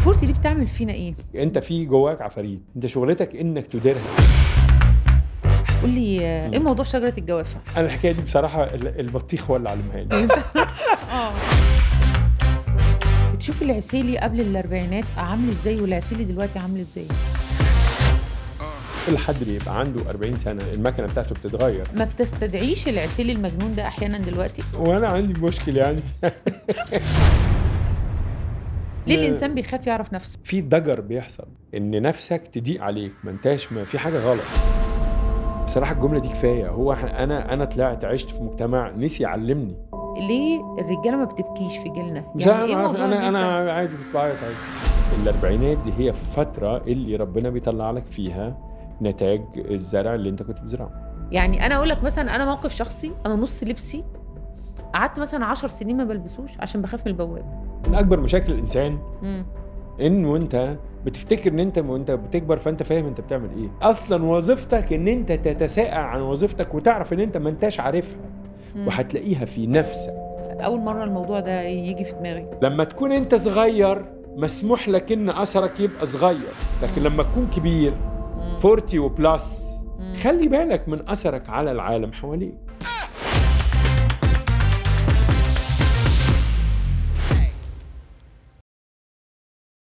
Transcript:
طفولتي دي بتعمل فينا ايه؟ انت في جواك عفاريت، انت شغلتك انك تديرها. قول لي ايه موضوع شجره الجوافه؟ انا الحكايه دي بصراحه البطيخ هو اللي علمها لي. بتشوف العسيلي قبل الاربعينات عامل ازاي والعسيلي دلوقتي عامل ازاي؟ كل حد بيبقى عنده 40 سنه المكنه بتاعته بتتغير. ما بتستدعيش العسيلي المجنون ده احيانا دلوقتي؟ وانا عندي مشكله يعني. ليه الانسان بيخاف يعرف نفسه؟ في ضجر بيحصل ان نفسك تضيق عليك، ما في حاجه غلط. بصراحه الجمله دي كفايه. هو انا طلعت عشت في مجتمع نسي يعلمني. ليه الرجاله ما بتبكيش في جيلنا؟ يعني ايه موضوع انا عادي كنت بعيط عادي. الاربعينات دي هي فتره اللي ربنا بيطلع لك فيها نتاج الزرع اللي انت كنت بتزرعه. يعني انا اقول لك مثلا، انا موقف شخصي، انا نص لبسي قعدت مثلا 10 سنين ما بلبسوش عشان بخاف من البواب. من اكبر مشاكل الانسان انه انت بتفتكر ان انت وانت بتكبر فانت فاهم انت بتعمل ايه. اصلا وظيفتك ان انت تتساءل عن وظيفتك وتعرف ان انت ما انتش عارفها وهتلاقيها في نفسك. اول مره الموضوع ده يجي في دماغي لما تكون انت صغير مسموح لك ان اثرك يبقى صغير، لكن لما تكون كبير 40 وبلس خلي بالك من اثرك على العالم حواليك.